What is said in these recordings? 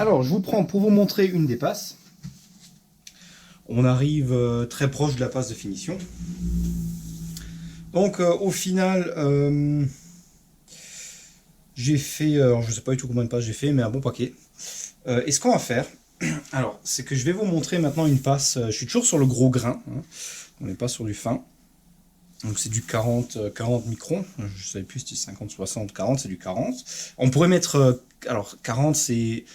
Alors, je vous prends pour vous montrer une des passes. On arrive très proche de la passe de finition. Donc, au final, j'ai fait, alors je ne sais pas du tout combien de passes j'ai fait, mais un bon paquet. Et ce qu'on va faire, alors, c'est que je vais vous montrer maintenant une passe. Je suis toujours sur le gros grain, hein. On n'est pas sur du fin. Donc c'est du 40 microns, je ne savais plus si c'était 50, 60, 40, c'est du 40. On pourrait mettre, alors 40 c'est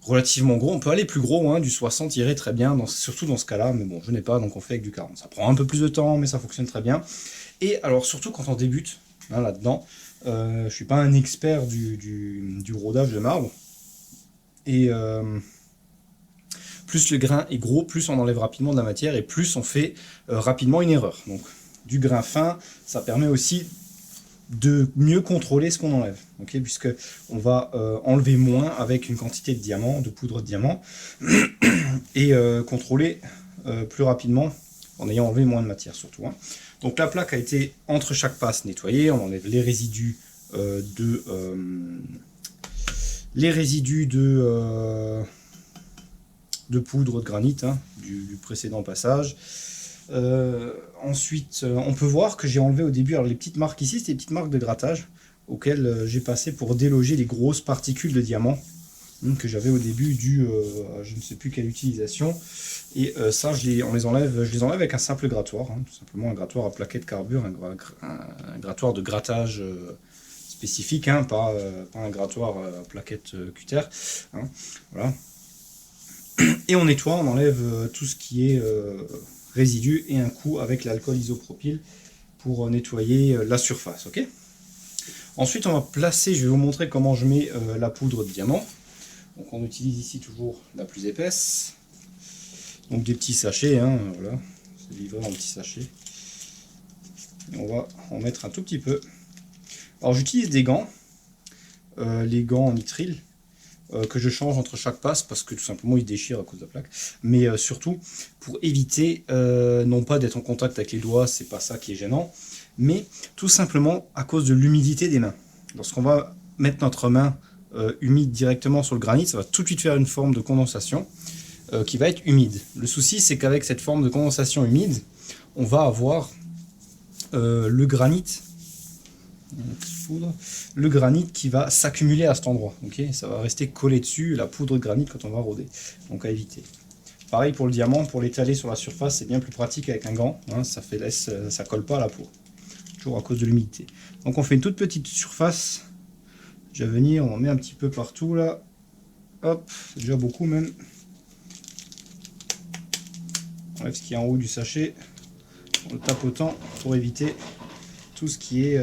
relativement gros, on peut aller plus gros, hein, du 60 irait très bien, surtout dans ce cas-là, mais bon, je n'ai pas, donc on fait avec du 40. Ça prend un peu plus de temps, mais ça fonctionne très bien. Et alors surtout quand on débute, hein, là-dedans, je ne suis pas un expert du rodage de marbre, et plus le grain est gros, plus on enlève rapidement de la matière, et plus on fait rapidement une erreur. Donc du grain fin, ça permet aussi de mieux contrôler ce qu'on enlève, okay, puisque on va enlever moins avec une quantité de diamant, de poudre de diamant, et contrôler plus rapidement en ayant enlevé moins de matière surtout, hein. Donc la plaque a été entre chaque passe nettoyée, on enlève les résidus de poudre de granit, hein, du précédent passage. Ensuite, on peut voir que j'ai enlevé au début, alors les petites marques ici, c'était des petites marques de grattage auxquelles j'ai passé pour déloger les grosses particules de diamant que j'avais au début je ne sais plus quelle utilisation. Et ça, je les enlève avec un simple grattoir, hein, tout simplement un grattoir à plaquettes carbure, un grattoir de grattage spécifique, hein, pas un grattoir à plaquettes cutter, hein, voilà. Et on nettoie, on enlève tout ce qui est résidus et un coup avec l'alcool isopropyl pour nettoyer la surface. Ok. Ensuite, on va placer, je vais vous montrer comment je mets la poudre de diamant. Donc on utilise ici toujours la plus épaisse. Donc des petits sachets, hein, voilà, c'est livré en petits sachets. Et on va en mettre un tout petit peu. Alors j'utilise des gants, les gants en nitrile, que je change entre chaque passe parce que tout simplement ils déchirent à cause de la plaque, mais surtout pour éviter non pas d'être en contact avec les doigts, c'est pas ça qui est gênant, mais tout simplement à cause de l'humidité des mains. Lorsqu'on va mettre notre main humide directement sur le granit, ça va tout de suite faire une forme de condensation qui va être humide. Le souci c'est qu'avec cette forme de condensation humide, on va avoir le granit qui va s'accumuler à cet endroit, okay, ça va rester collé dessus, la poudre de granit quand on va rôder, donc à éviter. Pareil pour le diamant, pour l'étaler sur la surface, c'est bien plus pratique avec un gant, hein, ça colle pas à la peau, toujours à cause de l'humidité. Donc on fait une toute petite surface, je vais venir, on en met un petit peu partout là, hop, c'est déjà beaucoup même. On enlève ce qui est en haut du sachet, en le tapotant pour éviter tout ce qui est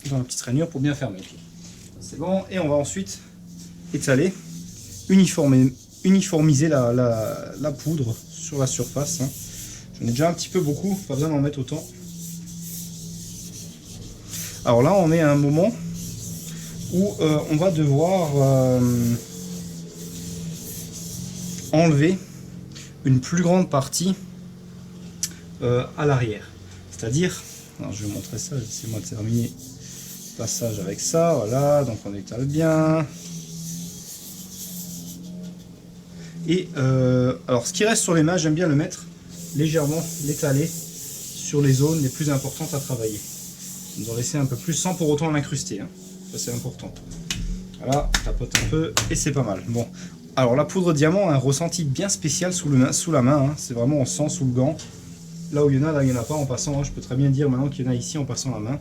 dans la petite rainure pour bien fermer. C'est bon, et on va ensuite étaler, uniformiser la poudre sur la surface, hein. J'en ai déjà un petit peu beaucoup, pas besoin d'en mettre autant. Alors là on est à un moment où on va devoir enlever une plus grande partie à l'arrière. C'est-à-dire, je vais vous montrer ça, laissez-moi terminer le passage avec ça, voilà, donc on étale bien. Et alors ce qui reste sur les mains, j'aime bien le mettre légèrement, l'étaler sur les zones les plus importantes à travailler. Nous en laisser un peu plus sans pour autant l'incruster, hein. Ça c'est important. Voilà, tapote un peu et c'est pas mal. Bon, alors la poudre diamant a un ressenti bien spécial sous la main, hein. C'est vraiment on sent sous le gant. Là où il y en a, là il n'y en a pas en passant, hein. Je peux très bien dire maintenant qu'il y en a ici en passant la main,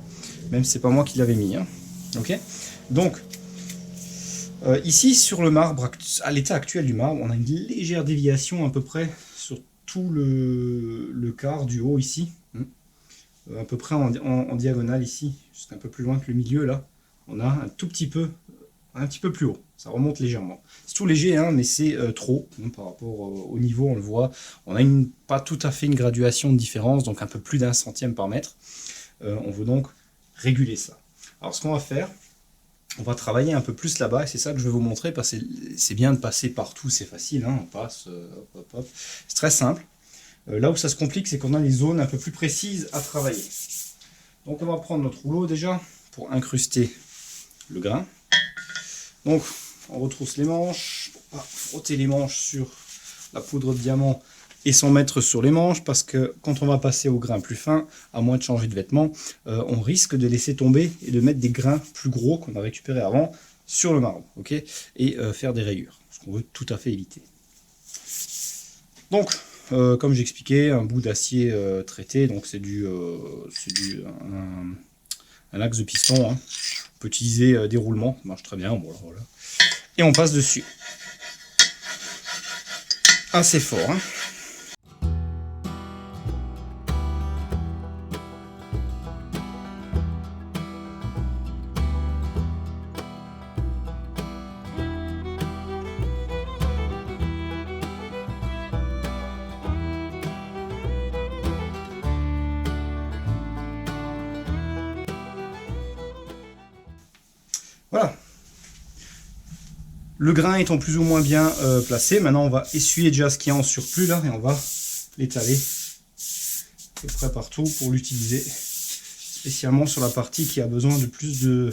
même si c'est pas moi qui l'avais mis, hein. Ok. Donc ici sur le marbre, à l'état actuel du marbre, on a une légère déviation à peu près sur tout le quart du haut ici, à peu près en diagonale ici, juste un peu plus loin que le milieu là, on a un petit peu plus haut, ça remonte légèrement. C'est tout léger, hein, mais c'est trop, hein, par rapport au niveau, on le voit. On a pas tout à fait une graduation de différence, donc un peu plus d'1 centième par mètre. On veut donc réguler ça. Alors ce qu'on va faire, on va travailler un peu plus là-bas, et c'est ça que je vais vous montrer, parce que c'est bien de passer partout, c'est facile, hein, on passe, hop, hop, hop. C'est très simple. Là où ça se complique, c'est qu'on a les zones un peu plus précises à travailler. Donc on va prendre notre rouleau déjà, pour incruster le grain. Donc on retrousse les manches, pour pas frotter les manches sur la poudre de diamant et s'en mettre sur les manches, parce que quand on va passer au grain plus fin, à moins de changer de vêtements, on risque de laisser tomber et de mettre des grains plus gros qu'on a récupéré avant sur le marbre, ok, et faire des rayures, ce qu'on veut tout à fait éviter. Donc, comme j'expliquais, un bout d'acier traité, donc c'est un axe de piston, hein. On peut utiliser des roulements, ça marche très bien, voilà. Et on passe dessus. Assez fort, hein. Voilà. Le grain étant plus ou moins bien placé, maintenant on va essuyer déjà ce qui est en surplus là et on va l'étaler à peu près partout pour l'utiliser spécialement sur la partie qui a besoin de plus de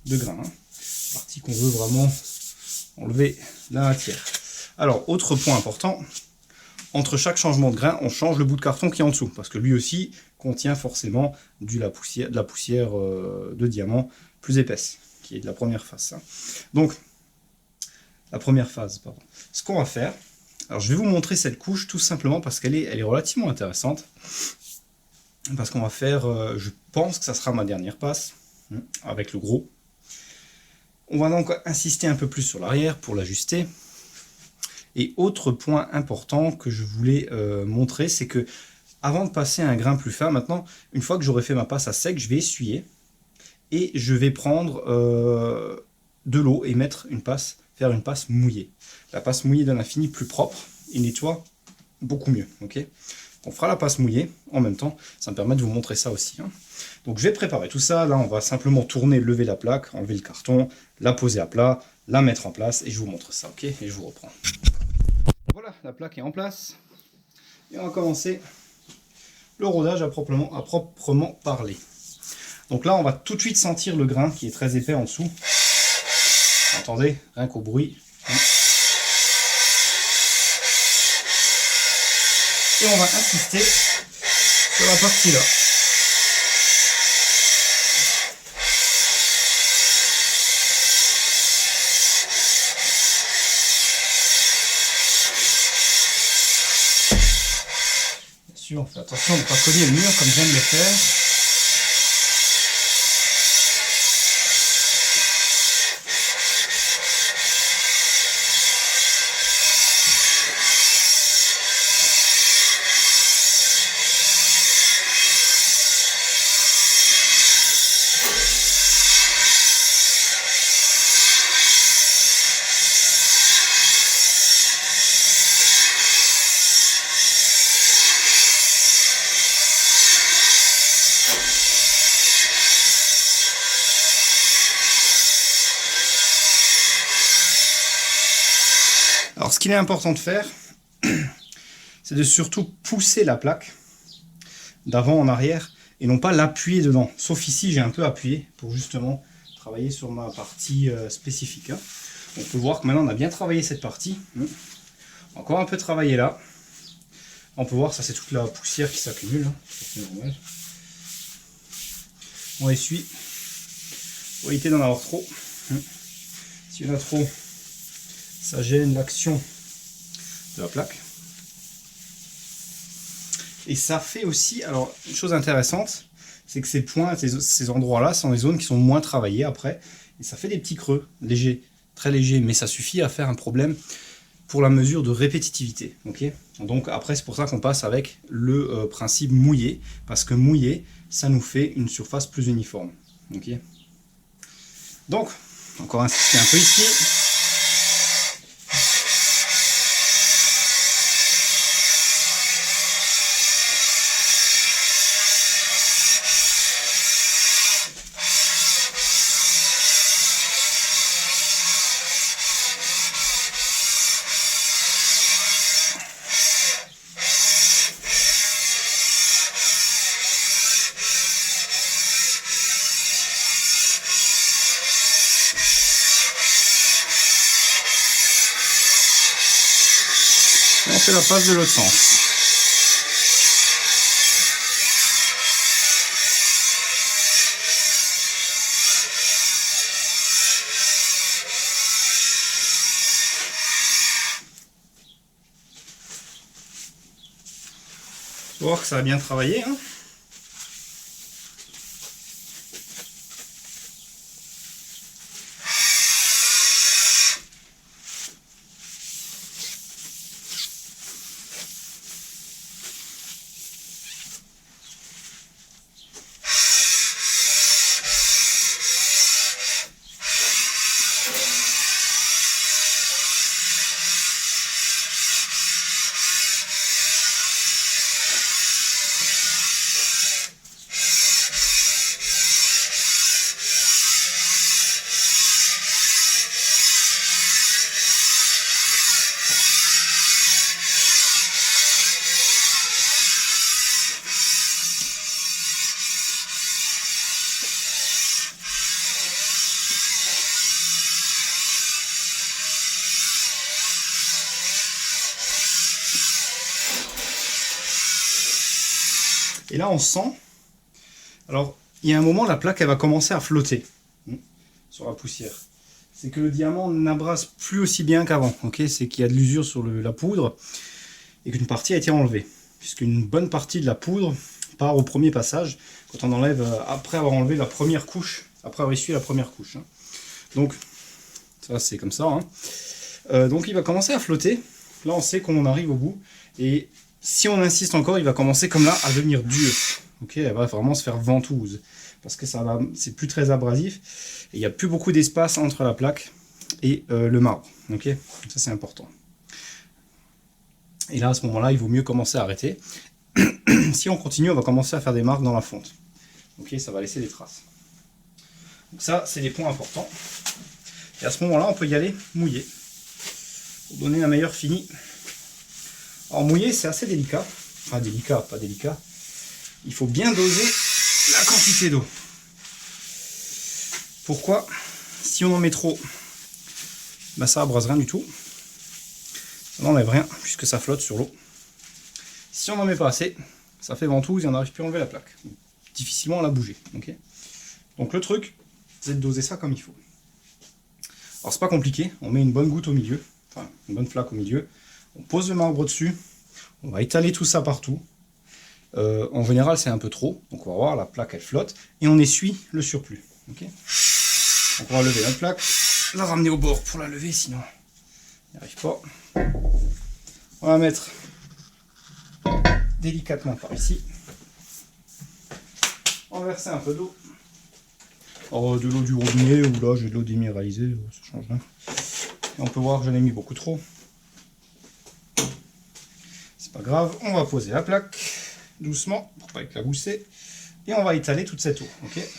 grain, hein. Partie qu'on veut vraiment enlever la matière. Alors, autre point important, entre chaque changement de grain, on change le bout de carton qui est en dessous, parce que lui aussi contient forcément de la poussière de diamant plus épaisse, qui est de la première phase. Hein. Donc, la première phase, pardon. Ce qu'on va faire, alors je vais vous montrer cette couche tout simplement parce qu'elle est relativement intéressante, parce qu'on va faire, je pense que ça sera ma dernière passe, avec le gros. On va donc insister un peu plus sur l'arrière pour l'ajuster. Et autre point important que je voulais montrer, c'est que avant de passer à un grain plus fin, maintenant, une fois que j'aurai fait ma passe à sec, je vais essuyer et je vais prendre de l'eau et faire une passe mouillée. La passe mouillée donne un fini plus propre et nettoie beaucoup mieux. Okay, on fera la passe mouillée en même temps, ça me permet de vous montrer ça aussi. Hein. Donc je vais préparer tout ça, là on va simplement tourner, lever la plaque, enlever le carton, la poser à plat, la mettre en place et je vous montre ça, ok, et je vous reprends. Voilà, la plaque est en place. Et on va commencer le rodage à proprement parler. Donc là, on va tout de suite sentir le grain qui est très épais en dessous. Entendez, rien qu'au bruit. Et on va insister sur la partie là. On fait attention de ne pas cogner le mur comme je viens de le faire. Alors ce qu'il est important de faire, c'est de surtout pousser la plaque d'avant en arrière et non pas l'appuyer dedans. Sauf ici, j'ai un peu appuyé pour justement travailler sur ma partie spécifique. Hein. On peut voir que maintenant on a bien travaillé cette partie. Encore un peu travaillé là. On peut voir, ça c'est toute la poussière qui s'accumule. Hein. C'est normal. On essuie. Pour éviter d'en avoir trop. S'il y en a trop, ça gêne l'action de la plaque. Et ça fait aussi, alors une chose intéressante, c'est que ces points, ces endroits-là sont des zones qui sont moins travaillées après. Et ça fait des petits creux, légers, très légers, mais ça suffit à faire un problème pour la mesure de répétitivité. Okay, donc après, c'est pour ça qu'on passe avec le principe mouillé, parce que mouillé, ça nous fait une surface plus uniforme. Okay, donc, encore insister un peu ici. fais la passe de l'autre sens. Faut voir que ça a bien travaillé, hein. Et là on sent, alors il y a un moment la plaque elle va commencer à flotter sur la poussière. C'est que le diamant n'abrase plus aussi bien qu'avant, ok, c'est qu'il y a de l'usure sur la poudre et qu'une partie a été enlevée. Puisqu'une bonne partie de la poudre part au premier passage, quand on enlève, après avoir enlevé la première couche, après avoir essuyé la première couche. Hein. Donc ça c'est comme ça. Hein. Donc il va commencer à flotter, là on sait qu'on arrive au bout, et si on insiste encore, il va commencer comme là à devenir dur. Ok, elle va vraiment se faire ventouse. Parce que c'est plus très abrasif. Et il n'y a plus beaucoup d'espace entre la plaque et le marbre. Ok, ça c'est important. Et là, à ce moment-là, il vaut mieux commencer à arrêter. Si on continue, on va commencer à faire des marques dans la fonte. Ok, ça va laisser des traces. Donc ça, c'est des points importants. Et à ce moment-là, on peut y aller mouillé. Pour donner un meilleur fini. Alors mouiller c'est assez délicat, enfin délicat, pas délicat, il faut bien doser la quantité d'eau. Pourquoi? Si on en met trop, bah ça abrase rien du tout, ça n'enlève rien puisque ça flotte sur l'eau. Si on n'en met pas assez, ça fait ventouse et on n'arrive plus à enlever la plaque. Difficilement à la bouger. Okay, donc le truc, c'est de doser ça comme il faut. Alors c'est pas compliqué, on met une bonne goutte au milieu, enfin une bonne flaque au milieu. On pose le marbre dessus, on va étaler tout ça partout. En général, c'est un peu trop, donc on va voir, la plaque elle flotte, et on essuie le surplus. Okay, donc on va lever notre plaque, la ramener au bord pour la lever, sinon on n'y arrive pas. On va mettre délicatement par ici, on va verser un peu d'eau. Alors de l'eau du robinet, ou là j'ai de l'eau déminéralisée, ça change rien. Et on peut voir que j'en ai mis beaucoup trop. Pas grave, on va poser la plaque doucement pour pas éclabousser et on va étaler toute cette eau. Okay,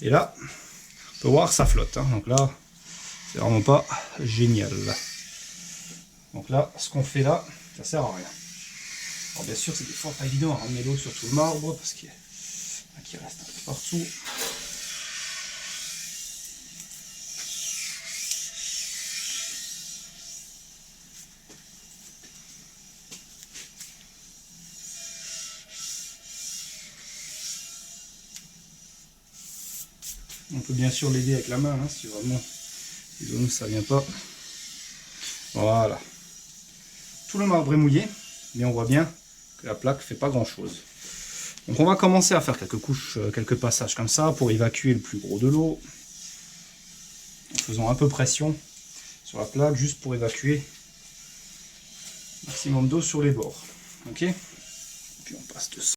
et là, on peut voir ça flotte. Hein, donc là, c'est vraiment pas génial. Donc là, ce qu'on fait là, ça sert à rien. Alors bien sûr, c'est des fois pas évident à ramener l'eau sur tout le marbre parce qu'il reste un peu partout. On peut bien sûr l'aider avec la main, hein, si vraiment ça vient pas. Voilà. Tout le marbre est mouillé, mais on voit bien que la plaque fait pas grand chose. Donc on va commencer à faire quelques couches, quelques passages comme ça pour évacuer le plus gros de l'eau. En faisant un peu pression sur la plaque, juste pour évacuer maximum d'eau sur les bords. Ok. Et puis on passe de ça.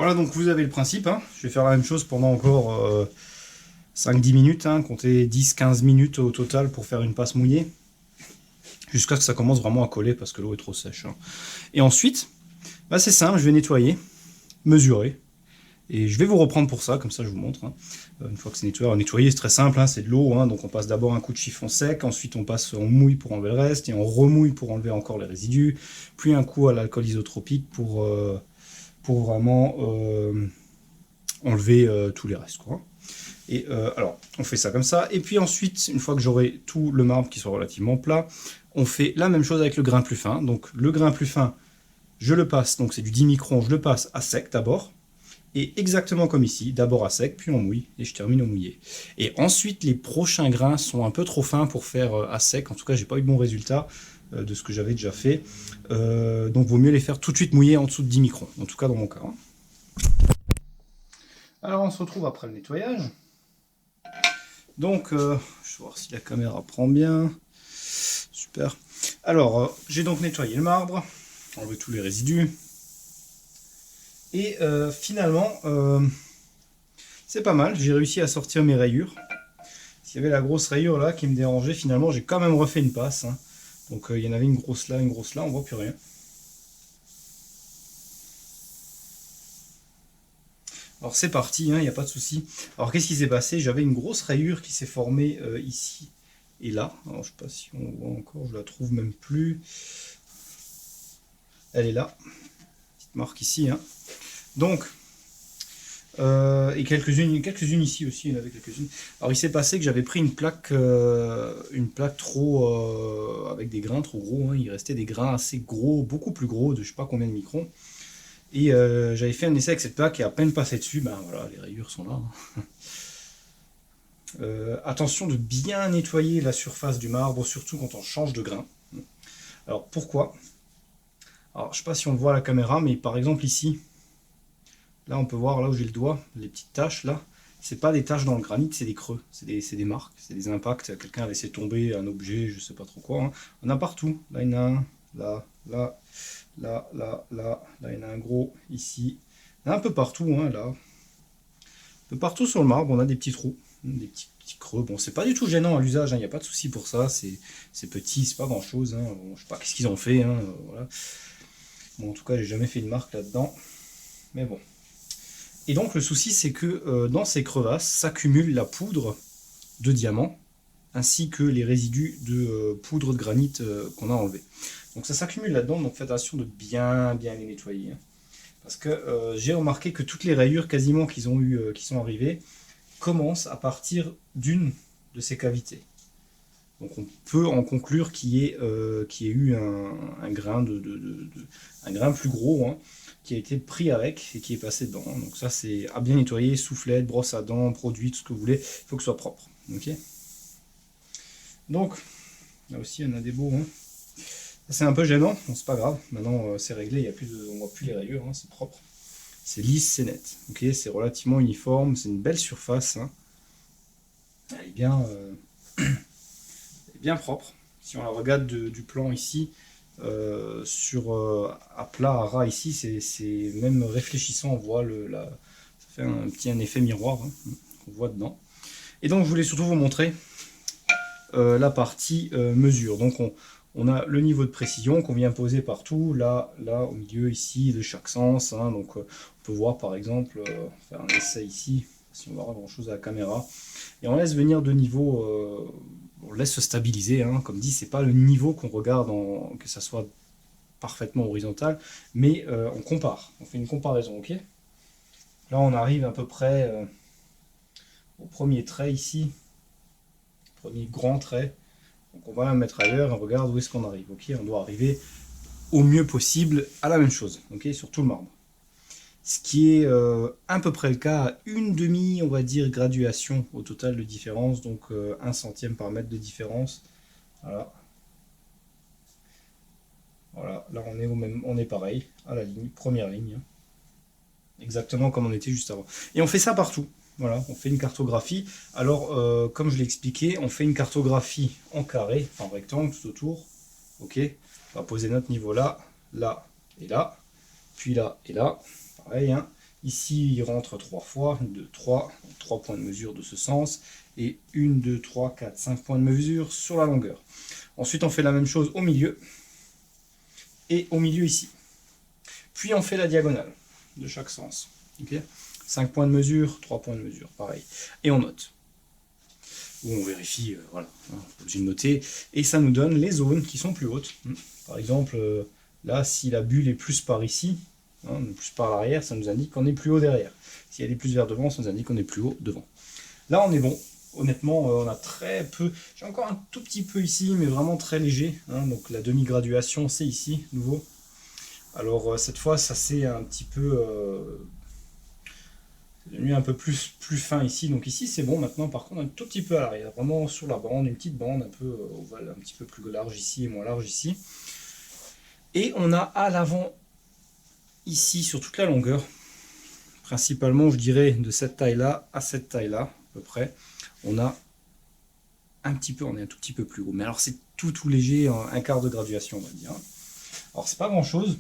Voilà, donc vous avez le principe, hein. Je vais faire la même chose pendant encore 5-10 minutes, hein. Comptez 10-15 minutes au total pour faire une passe mouillée, jusqu'à ce que ça commence vraiment à coller parce que l'eau est trop sèche, hein. Et ensuite, bah, c'est simple, je vais nettoyer, mesurer, et je vais vous reprendre pour ça, comme ça je vous montre, hein. Une fois que c'est nettoyé, nettoyer c'est très simple, hein, c'est de l'eau, hein, donc on passe d'abord un coup de chiffon sec, ensuite on mouille pour enlever le reste, et on remouille pour enlever encore les résidus, puis un coup à l'alcool isotropique pour vraiment enlever tous les restes, quoi. Et alors, on fait ça comme ça, et puis ensuite, une fois que j'aurai tout le marbre qui soit relativement plat, on fait la même chose avec le grain plus fin. Donc le grain plus fin, je le passe, donc c'est du 10 microns, je le passe à sec d'abord, et exactement comme ici, d'abord à sec, puis on mouille, et je termine au mouillé. Et ensuite, les prochains grains sont un peu trop fins pour faire à sec, en tout cas, j'ai pas eu de bons résultats de ce que j'avais déjà fait, donc vaut mieux les faire tout de suite mouillés en dessous de 10 microns, en tout cas dans mon cas, hein. Alors on se retrouve après le nettoyage. Donc, je vais voir si la caméra prend bien. Super. Alors, j'ai donc nettoyé le marbre, enlevé tous les résidus. Et finalement, c'est pas mal. J'ai réussi à sortir mes rayures. S'il y avait la grosse rayure là qui me dérangeait, finalement, j'ai quand même refait une passe, hein. Donc, il y en avait une grosse là, on voit plus rien. Alors c'est parti, il n'y a pas de souci. Alors qu'est-ce qui s'est passé? J'avais une grosse rayure qui s'est formée ici et là. Alors je ne sais pas si on voit encore, je la trouve même plus. Elle est là. Petite marque ici, hein. Donc, et quelques-unes ici aussi, il y en avait quelques-unes. Alors il s'est passé que j'avais pris une plaque trop avec des grains trop gros, hein. Il restait des grains assez gros, beaucoup plus gros, de je sais pas combien de microns. Et j'avais fait un essai avec cette plaque et à peine passé dessus, ben voilà, les rayures sont là, hein. Attention de bien nettoyer la surface du marbre, surtout quand on change de grain. Alors pourquoi? Alors je sais pas si on le voit à la caméra, mais par exemple ici, là on peut voir là où j'ai le doigt, les petites taches là, c'est pas des taches dans le granit, c'est des creux, c'est des marques, c'est des impacts, quelqu'un a laissé tomber un objet, je sais pas trop quoi, hein. On a partout, là il y en a un, là, là, là, là, là, là il y en a un gros, ici, un peu partout, hein, là. Un peu partout sur le marbre, on a des petits trous, des petits creux. Bon, c'est pas du tout gênant à l'usage, il n'y a pas de souci pour ça, c'est petit, c'est pas grand chose, hein. Bon, je sais pas qu'est-ce qu'ils ont fait, hein, voilà. Bon, en tout cas, j'ai jamais fait une marque là-dedans, mais bon. Et donc, le souci, c'est que dans ces crevasses s'accumule la poudre de diamant, ainsi que les résidus de poudre de granit qu'on a enlevé. Donc ça s'accumule là-dedans, donc faites attention de bien les nettoyer, hein. Parce que j'ai remarqué que toutes les rayures quasiment qui sont arrivées commencent à partir d'une de ces cavités. Donc on peut en conclure qu'il y ait eu un grain un grain plus gros, hein, qui a été pris avec et qui est passé dedans. Donc ça c'est à bien nettoyer, soufflette, brosse à dents, produit, tout ce que vous voulez, il faut que ce soit propre. Okay, donc là aussi on a des beaux, hein. C'est un peu gênant, bon, c'est pas grave, maintenant c'est réglé, on ne voit plus les rayures, hein, c'est propre. C'est lisse, c'est net. Okay, c'est relativement uniforme, c'est une belle surface, hein. Elle est bien, bien propre. Si on la regarde du plan ici, à plat, à ras ici, c'est même réfléchissant, on voit ça fait un effet miroir, hein, qu'on voit dedans. Et donc je voulais surtout vous montrer la partie mesure. Donc on a le niveau de précision qu'on vient poser partout, là, au milieu, ici, de chaque sens, hein. Donc on peut voir par exemple, faire un essai ici, si on va voir grand chose à la caméra, et on laisse venir de niveau, on laisse se stabiliser, hein. Comme dit, c'est pas le niveau qu'on regarde, que ça soit parfaitement horizontal, mais on compare, on fait une comparaison, ok. Là on arrive à peu près au premier trait ici, premier grand trait. Donc on va la mettre ailleurs et on regarde où est-ce qu'on arrive. Ok, on doit arriver au mieux possible à la même chose, ok, sur tout le marbre. Ce qui est à peu près le cas à une demi, on va dire, graduation au total de différence, donc 1 centième par mètre de différence. Voilà. Voilà, là on est pareil, à la ligne, première ligne. Exactement comme on était juste avant. Et on fait ça partout. Voilà, on fait une cartographie. Alors, comme je l'ai expliqué, on fait une cartographie en carré, en rectangle tout autour. Ok, on va poser notre niveau là, là et là, puis là et là. Pareil, hein. Ici, il rentre 3 fois, 1, 2, 3, 3 points de mesure de ce sens, et 1, 2, 3, 4, 5 points de mesure sur la longueur. Ensuite, on fait la même chose au milieu, et au milieu ici. Puis on fait la diagonale de chaque sens. Okay, 5 points de mesure, 3 points de mesure, pareil. Et on note. Ou on vérifie, voilà, on est obligé de noter. Et ça nous donne les zones qui sont plus hautes. Par exemple, là, si la bulle est plus par ici, plus par l'arrière, ça nous indique qu'on est plus haut derrière. Si elle est plus vers devant, ça nous indique qu'on est plus haut devant. Là, on est bon. Honnêtement, on a très peu. J'ai encore un tout petit peu ici, mais vraiment très léger. Donc la demi-graduation, c'est ici, nouveau. Alors cette fois, ça c'est un petit peu... c'est devenu un peu plus fin ici. Donc ici, c'est bon. Maintenant, par contre, un tout petit peu à l'arrière. Vraiment sur la bande, une petite bande un peu ovale, un petit peu plus large ici et moins large ici. Et on a à l'avant, ici, sur toute la longueur, principalement, je dirais, de cette taille-là à cette taille-là, à peu près, on a un petit peu, on est un tout petit peu plus haut. Mais alors, c'est tout léger, un quart de graduation, on va dire. Alors, c'est pas grand-chose.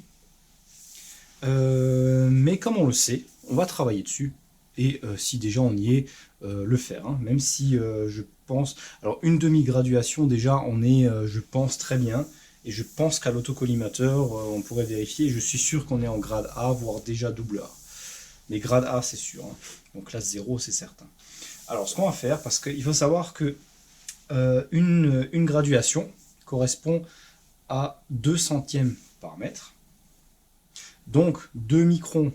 Mais comme on le sait, on va travailler dessus. Et si déjà on y est, le faire. Même si je pense... Alors, une demi-graduation, déjà, on est, je pense, très bien. Et je pense qu'à l'autocollimateur, on pourrait vérifier. Je suis sûr qu'on est en grade A, voire déjà double A. Mais grade A, c'est sûr. Donc classe 0, c'est certain. Alors, ce qu'on va faire, parce qu'il faut savoir que une graduation correspond à 2 centièmes par mètre. Donc 2 microns,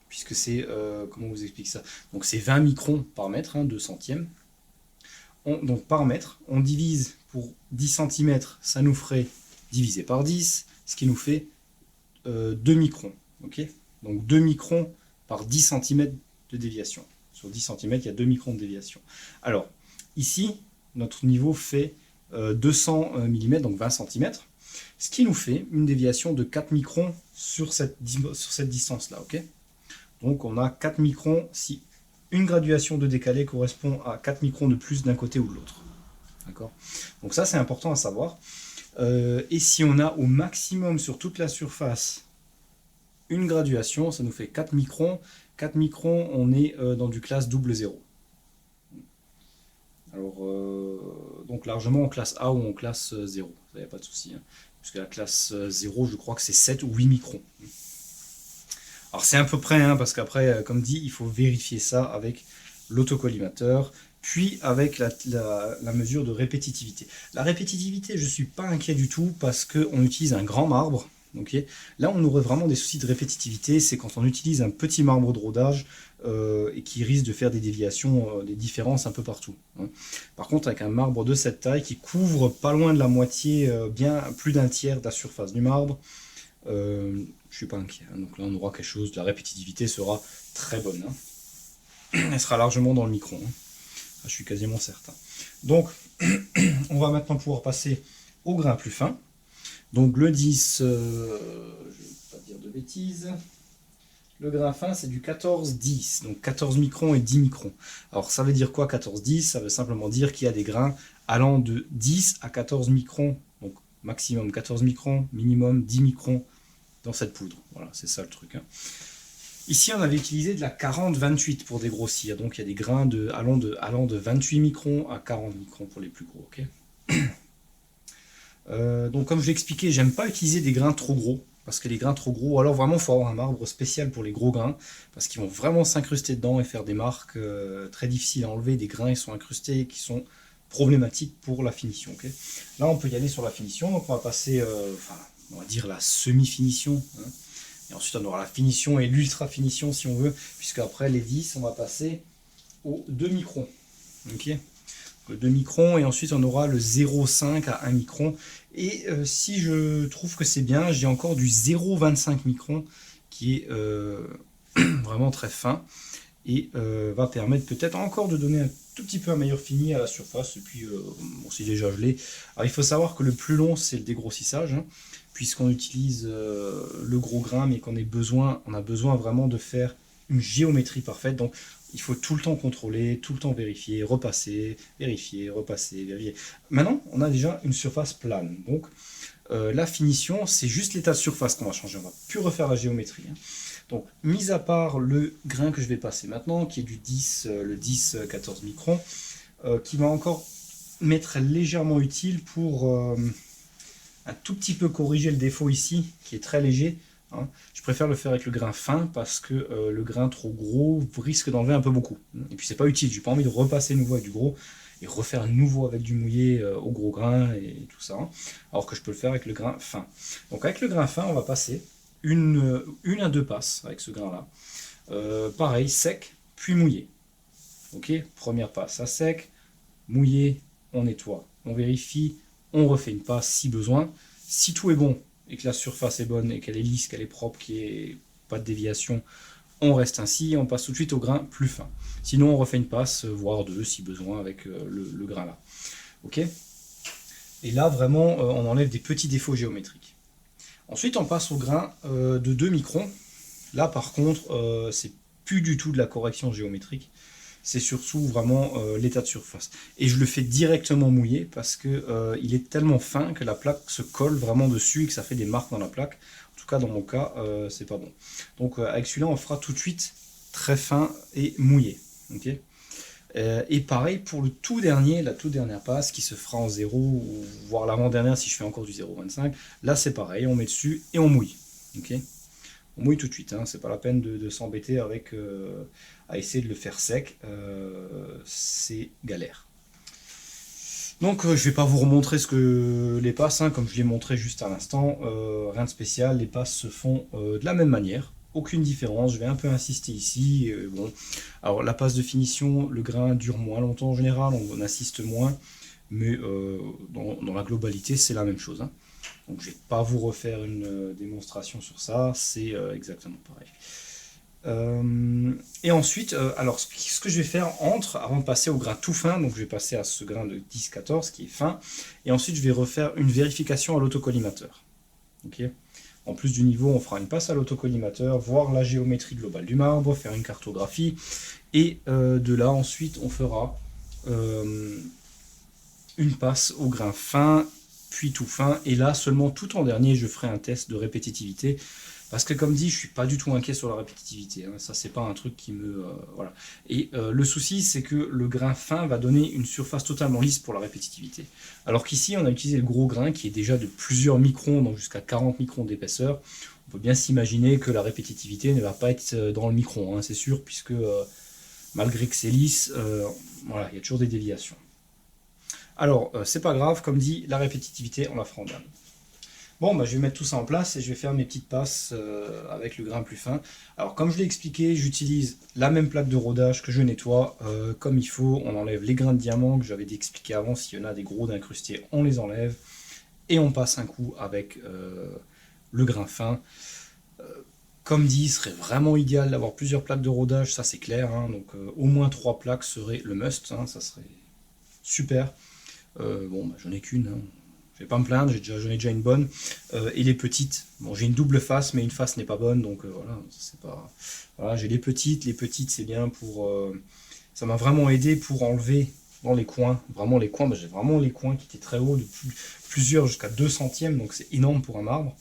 puisque c'est, comment on vous explique ça? Donc c'est 20 microns par mètre, 2 centièmes. Donc par mètre, on divise pour 10 cm, ça nous ferait divisé par 10, ce qui nous fait 2 microns. Okay, donc 2 microns par 10 cm de déviation. Sur 10 cm, il y a 2 microns de déviation. Alors, ici, notre niveau fait 200 mm, donc 20 cm, ce qui nous fait une déviation de 4 microns sur cette distance-là. Okay, donc on a 4 microns si une graduation de décalé correspond à 4 microns de plus d'un côté ou de l'autre. D'accord. Donc ça, c'est important à savoir. Et si on a au maximum sur toute la surface une graduation, ça nous fait 4 microns. 4 microns, on est dans du classe double 0. Alors, donc largement en classe A ou en classe 0, ça n'y a pas de souci. Puisque la classe 0, je crois que c'est 7 ou 8 microns. Alors c'est à peu près, parce qu'après, comme dit, il faut vérifier ça avec l'autocollimateur, puis avec la mesure de répétitivité. La répétitivité, je ne suis pas inquiet du tout, parce qu'on utilise un grand marbre. Okay, là, on aurait vraiment des soucis de répétitivité, c'est quand on utilise un petit marbre de rodage et qui risque de faire des déviations, des différences un peu partout. Par contre, avec un marbre de cette taille qui couvre pas loin de la moitié, bien plus d'un tiers de la surface du marbre, je suis pas inquiet. Donc là, on aura quelque chose, la répétitivité sera très bonne. Elle sera largement dans le micron. Je suis quasiment certain. Donc, on va maintenant pouvoir passer au grain plus fin. Donc le 10, je ne vais pas dire de bêtises, le grain fin c'est du 14-10, donc 14 microns et 10 microns. Alors ça veut dire quoi 14-10? Ça veut simplement dire qu'il y a des grains allant de 10 à 14 microns, donc maximum 14 microns, minimum 10 microns dans cette poudre. Voilà, c'est ça le truc. Ici on avait utilisé de la 40-28 pour dégrossir, donc il y a des grains allant de 28 microns à 40 microns pour les plus gros. Okay, donc comme je l'ai expliqué, j'aime pas utiliser des grains trop gros, parce que les grains trop gros, alors vraiment il faut avoir un marbre spécial pour les gros grains, parce qu'ils vont vraiment s'incruster dedans et faire des marques très difficiles à enlever, des grains qui sont incrustés, qui sont problématiques pour la finition. Okay, là on peut y aller sur la finition, donc on va passer, on va dire la semi-finition, et ensuite on aura la finition et l'ultra finition si on veut, puisque après les 10 on va passer aux 2 microns. Okay, le 2 microns et ensuite on aura le 0,5 à 1 micron et si je trouve que c'est bien, j'ai encore du 0,25 micron qui est vraiment très fin et va permettre peut-être encore de donner un tout petit peu un meilleur fini à la surface et puis bon, c'est déjà gelé. Alors il faut savoir que le plus long c'est le dégrossissage, puisqu'on utilise le gros grain mais qu'on a besoin vraiment de faire une géométrie parfaite, donc il faut tout le temps contrôler, tout le temps vérifier, repasser, vérifier, repasser, vérifier. Maintenant, on a déjà une surface plane. Donc, la finition, c'est juste l'état de surface qu'on va changer. On ne va plus refaire la géométrie. Donc, mis à part le grain que je vais passer maintenant, qui est du 10, le 10-14 microns, qui va encore m'être légèrement utile pour un tout petit peu corriger le défaut ici, qui est très léger. Hein. Je préfère le faire avec le grain fin parce que le grain trop gros risque d'enlever un peu beaucoup. Et puis c'est pas utile, j'ai pas envie de repasser nouveau avec du gros et refaire nouveau avec du mouillé au gros grain et tout ça. Hein. Alors que je peux le faire avec le grain fin. Donc avec le grain fin, on va passer une à deux passes avec ce grain-là. Pareil, sec, puis mouillé. Ok, première passe à sec, mouillé, on nettoie, on vérifie, on refait une passe si besoin. Si tout est bon et que la surface est bonne et qu'elle est lisse, qu'elle est propre, qu'il n'y ait pas de déviation, on reste ainsi et on passe tout de suite au grain plus fin. Sinon, on refait une passe, voire deux si besoin, avec le grain là. Ok. Et là, vraiment, on enlève des petits défauts géométriques. Ensuite, on passe au grain de 2 microns. Là, par contre, c'est plus du tout de la correction géométrique. C'est surtout vraiment l'état de surface. Et je le fais directement mouillé parce que il est tellement fin que la plaque se colle vraiment dessus et que ça fait des marques dans la plaque. En tout cas, dans mon cas, c'est pas bon. Donc avec celui-là, on fera tout de suite très fin et mouillé. Okay, et pareil pour le tout dernier, la toute dernière passe qui se fera en 0, ou voire l'avant-dernière si je fais encore du 0,25. Là, c'est pareil, on met dessus et on mouille. Okay, on mouille tout de suite, hein. C'est pas la peine de s'embêter avec à essayer de le faire sec, c'est galère. Donc je vais pas vous remontrer les passes, hein, comme je l'ai montré juste à l'instant, rien de spécial, les passes se font de la même manière, aucune différence, je vais un peu insister ici. Bon. Alors la passe de finition, le grain dure moins longtemps en général, on insiste moins, mais dans la globalité c'est la même chose. Hein. Donc je ne vais pas vous refaire une démonstration sur ça, c'est exactement pareil. Et ensuite, alors ce que je vais faire avant de passer au grain tout fin, donc je vais passer à ce grain de 10-14 qui est fin, et ensuite je vais refaire une vérification à l'autocollimateur. Okay, en plus du niveau, on fera une passe à l'autocollimateur, voir la géométrie globale du marbre, faire une cartographie, et de là ensuite on fera une passe au grain fin, puis tout fin, et là seulement tout en dernier je ferai un test de répétitivité, parce que comme dit, je suis pas du tout inquiet sur la répétitivité, hein. Ça c'est pas un truc qui me... voilà. Et le souci c'est que le grain fin va donner une surface totalement lisse pour la répétitivité, alors qu'ici on a utilisé le gros grain qui est déjà de plusieurs microns, donc jusqu'à 40 microns d'épaisseur. On peut bien s'imaginer que la répétitivité ne va pas être dans le micron, hein, c'est sûr, puisque malgré que c'est lisse, voilà, il y a toujours des déviations. Alors, c'est pas grave, comme dit, la répétitivité, on la fera en dernier. Bon, bah, je vais mettre tout ça en place et je vais faire mes petites passes avec le grain plus fin. Alors, comme je l'ai expliqué, j'utilise la même plaque de rodage que je nettoie comme il faut. On enlève les grains de diamant que j'avais expliqué avant. S'il y en a des gros d'incrustés, on les enlève. Et on passe un coup avec le grain fin. Comme dit, il serait vraiment idéal d'avoir plusieurs plaques de rodage, ça c'est clair. Hein, donc, au moins 3 plaques serait le must, hein, ça serait super. Bon, bah, j'en ai qu'une, hein. Je vais pas me plaindre, j'en ai déjà une bonne. Et les petites, bon, j'ai une double face, mais une face n'est pas bonne, donc voilà, c'est pas. Voilà, j'ai les petites c'est bien pour. Ça m'a vraiment aidé pour enlever dans les coins, vraiment les coins, bah, j'ai vraiment les coins qui étaient très hauts, de plusieurs jusqu'à 2 centièmes, donc c'est énorme pour un marbre.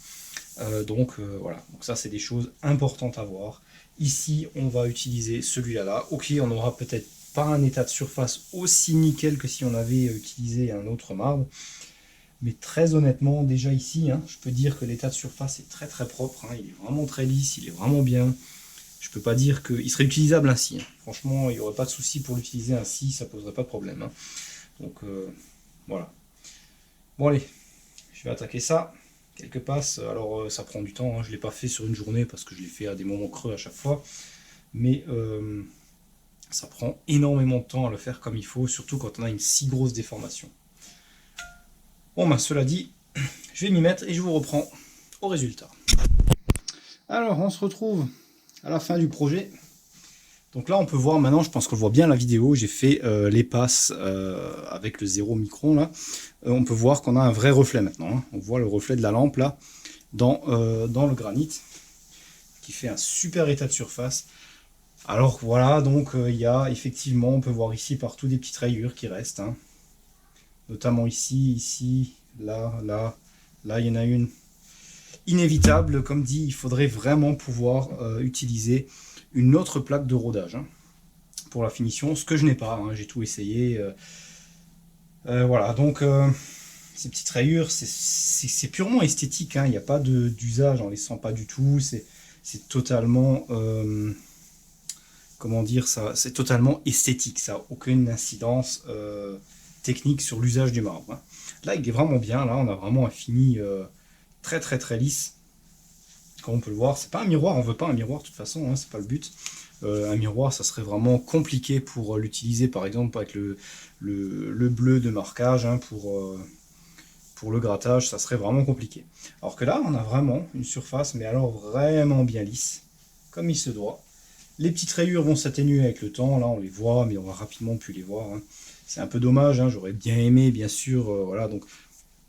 Donc voilà, donc ça c'est des choses importantes à voir. Ici, on va utiliser celui-là. Ok, on n'aura peut-être pas un état de surface aussi nickel que si on avait utilisé un autre marbre. Mais très honnêtement, déjà ici, hein, je peux dire que l'état de surface est très très propre. Hein, il est vraiment très lisse, il est vraiment bien. Je peux pas dire qu'il serait utilisable ainsi. Hein. Franchement, il n'y aurait pas de souci pour l'utiliser ainsi, ça poserait pas de problème. Hein. Donc voilà. Bon allez, je vais attaquer ça. Quelques passes. Alors ça prend du temps. Hein. Je ne l'ai pas fait sur une journée parce que je l'ai fait à des moments creux à chaque fois. Mais ça prend énormément de temps à le faire comme il faut, surtout quand on a une si grosse déformation. Bon, bah, cela dit, je vais m'y mettre et je vous reprends au résultat. Alors, on se retrouve à la fin du projet. Donc là, on peut voir maintenant, je pense qu'on voit bien la vidéo, j'ai fait les passes avec le 0 micron là. On peut voir qu'on a un vrai reflet maintenant. Hein. On voit le reflet de la lampe là dans le granit qui fait un super état de surface. Alors voilà, donc il y a effectivement, on peut voir ici partout des petites rayures qui restent. Hein. Notamment ici, là, là, là, il y en a une. inévitable, comme dit, il faudrait vraiment pouvoir utiliser une autre plaque de rodage hein, pour la finition, ce que je n'ai pas, hein, j'ai tout essayé. Voilà, donc ces petites rayures, c'est purement esthétique, hein, il n'y a pas d'usage, on les sent pas du tout, c'est totalement, comment dire, ça, c'est totalement esthétique, ça n'a aucune incidence technique sur l'usage du marbre. Hein. Là, il est vraiment bien, là, on a vraiment un fini très très très lisse. Comme on peut le voir, c'est pas un miroir, on veut pas un miroir de toute façon, hein, c'est pas le but. Un miroir, ça serait vraiment compliqué pour l'utiliser, par exemple avec le bleu de marquage, hein, pour le grattage, ça serait vraiment compliqué. Alors que là, on a vraiment une surface, mais alors vraiment bien lisse, comme il se doit. Les petites rayures vont s'atténuer avec le temps, là on les voit, mais on va rapidement plus les voir. Hein. C'est un peu dommage, hein, j'aurais bien aimé, bien sûr, voilà, donc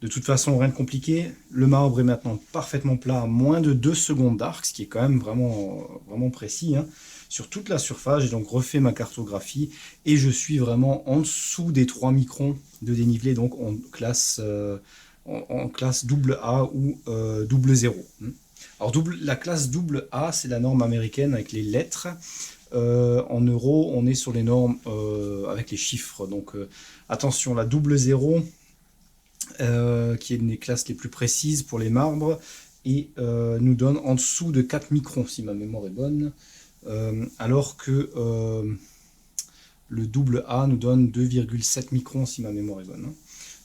de toute façon, rien de compliqué. Le marbre est maintenant parfaitement plat à moins de 2 secondes d'arc, ce qui est quand même vraiment précis. Hein. Sur toute la surface, j'ai donc refait ma cartographie et je suis vraiment en dessous des 3 microns de dénivelé, donc en classe double A ou double 0. Alors la classe double A, c'est la norme américaine avec les lettres. En euros, on est sur les normes avec les chiffres. Donc attention, la double 0... qui est une des classes les plus précises pour les marbres et nous donne en dessous de 4 microns si ma mémoire est bonne, alors que le double A nous donne 2,7 microns si ma mémoire est bonne. Hein.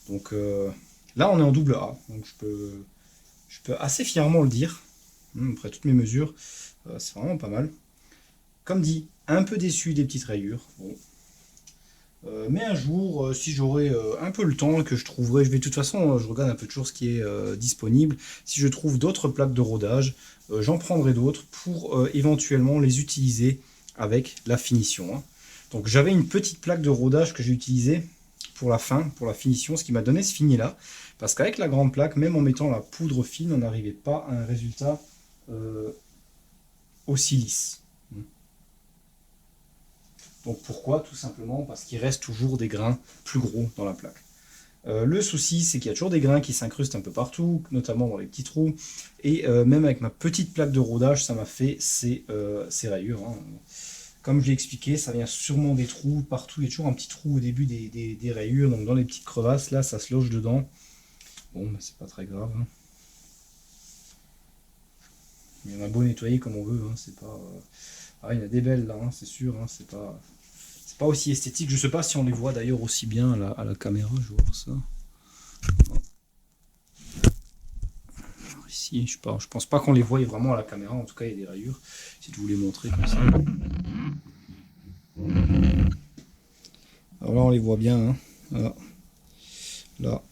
Donc là on est en double A, donc je peux assez fièrement le dire, après toutes mes mesures, c'est vraiment pas mal. Comme dit, un peu déçu des petites rayures. Bon. Mais un jour, si j'aurai un peu le temps, que je trouverai, de toute façon, je regarde un peu toujours ce qui est disponible. Si je trouve d'autres plaques de rodage, j'en prendrai d'autres pour éventuellement les utiliser avec la finition. Hein. Donc j'avais une petite plaque de rodage que j'ai utilisée pour la fin, pour la finition, ce qui m'a donné ce fini-là. Parce qu'avec la grande plaque, même en mettant la poudre fine, on n'arrivait pas à un résultat aussi lisse. Donc pourquoi? Tout simplement parce qu'il reste toujours des grains plus gros dans la plaque. Le souci, c'est qu'il y a toujours des grains qui s'incrustent un peu partout, notamment dans les petits trous. Et même avec ma petite plaque de rodage, ça m'a fait ces rayures. Hein. Comme je l'ai expliqué, ça vient sûrement des trous partout. Il y a toujours un petit trou au début des rayures. Donc dans les petites crevasses, là, ça se loge dedans. Bon, bah, c'est pas très grave. Hein. Il y en a beau nettoyer comme on veut. Hein. C'est pas... Ah, il y en a des belles là, hein, c'est sûr. Hein. C'est pas aussi esthétique. Je sais pas si on les voit d'ailleurs aussi bien à la caméra. Je vais voir ça. Alors ici, je pense pas qu'on les voie vraiment à la caméra. En tout cas, il y a des rayures. Si je vous les montrer comme ça. Alors là, on les voit bien. Hein. Voilà. Là.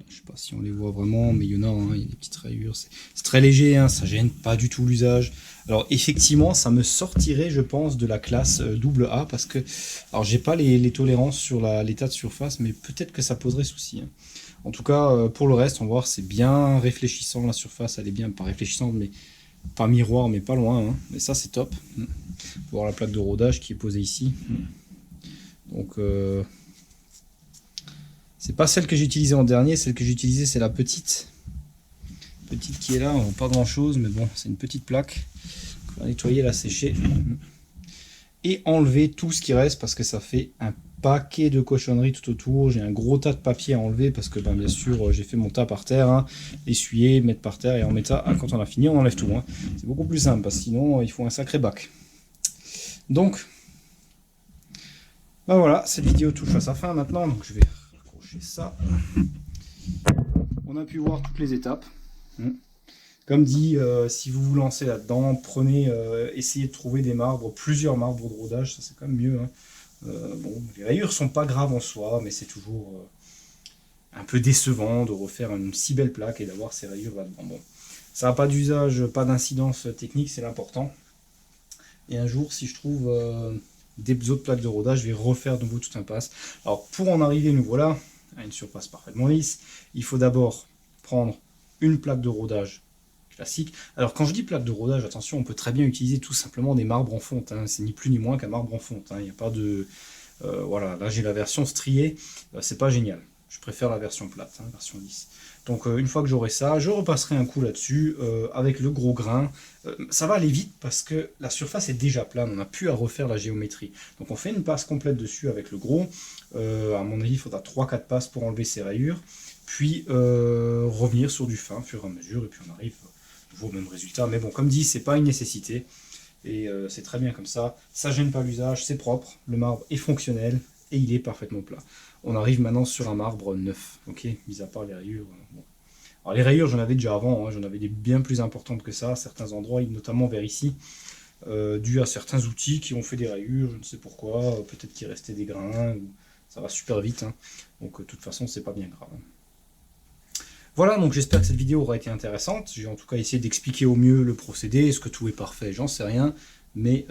Je sais pas si on les voit vraiment, mais il y en a. Hein, il y a des petites rayures. C'est très léger. Hein, ça gêne pas du tout l'usage. Alors effectivement, ça me sortirait, je pense, de la classe double A parce que, alors j'ai pas les tolérances sur l'état de surface, mais peut-être que ça poserait souci. Hein. En tout cas, pour le reste, on va voir, c'est bien réfléchissant, la surface, elle est bien, pas réfléchissante, mais pas miroir, mais pas loin. Hein. Mais ça, c'est top. Pour voir la plaque de rodage qui est posée ici. Donc, c'est pas celle que j'ai utilisée en dernier, celle que j'ai utilisée, c'est la petite. Petite qui est là, on voit pas grand chose, mais bon, c'est une petite plaque. On va nettoyer, la sécher. Et enlever tout ce qui reste parce que ça fait un paquet de cochonneries tout autour. J'ai un gros tas de papier à enlever parce que bien sûr j'ai fait mon tas par terre, hein, essuyer, mettre par terre et en mettre ça. Quand on a fini, on enlève tout. Hein. C'est beaucoup plus simple parce que sinon il faut un sacré bac. Donc, ben voilà, cette vidéo touche à sa fin maintenant. Donc je vais raccrocher ça. On a pu voir toutes les étapes. Comme dit, si vous vous lancez là-dedans, essayez de trouver des marbres, plusieurs marbres de rodage, ça c'est quand même mieux. Hein. Bon, les rayures sont pas graves en soi, mais c'est toujours un peu décevant de refaire une si belle plaque et d'avoir ces rayures là-dedans. Bon, ça n'a pas d'usage, pas d'incidence technique, c'est l'important. Et un jour, si je trouve des autres plaques de rodage, je vais refaire de nouveau tout un pass. Alors pour en arriver, nous voilà à une surface parfaitement lisse. Il faut d'abord prendre une plaque de rodage classique. Alors quand je dis plaque de rodage, attention, on peut très bien utiliser tout simplement des marbres en fonte. Hein. C'est ni plus ni moins qu'un marbre en fonte. Hein. Il n'y a pas de... voilà, là j'ai la version striée, c'est pas génial. Je préfère la version plate, hein, version lisse. Donc une fois que j'aurai ça, je repasserai un coup là-dessus avec le gros grain. Ça va aller vite parce que la surface est déjà plane, on n'a plus à refaire la géométrie. Donc on fait une passe complète dessus avec le gros. À mon avis, il faudra 3-4 passes pour enlever ces rayures. Puis revenir sur du fin au fur et à mesure, et puis on arrive au même résultat. Mais bon, comme dit, c'est pas une nécessité. Et c'est très bien comme ça. Ça gêne pas l'usage, c'est propre, le marbre est fonctionnel et il est parfaitement plat. On arrive maintenant sur un marbre neuf, ok, mis à part les rayures. Bon. Alors les rayures, j'en avais déjà avant, hein, j'en avais des bien plus importantes que ça, à certains endroits, notamment vers ici, dû à certains outils qui ont fait des rayures, je ne sais pourquoi, peut-être qu'il restait des grains, ça va super vite, hein. Donc de toute façon, c'est pas bien grave. Voilà, donc j'espère que cette vidéo aura été intéressante. J'ai en tout cas essayé d'expliquer au mieux le procédé. Est-ce que tout est parfait? J'en sais rien. Mais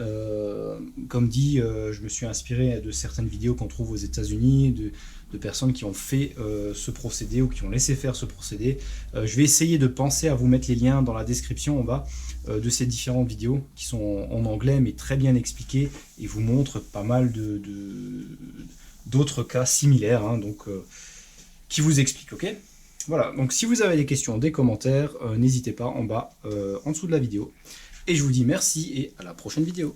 comme dit, je me suis inspiré de certaines vidéos qu'on trouve aux États-Unis, de personnes qui ont fait ce procédé ou qui ont laissé faire ce procédé. Je vais essayer de penser à vous mettre les liens dans la description en bas de ces différentes vidéos qui sont en anglais mais très bien expliquées et vous montrent pas mal d'autres cas similaires, hein, donc, qui vous expliquent, ok? Voilà, donc si vous avez des questions, des commentaires, n'hésitez pas en bas, en dessous de la vidéo. Et je vous dis merci et à la prochaine vidéo.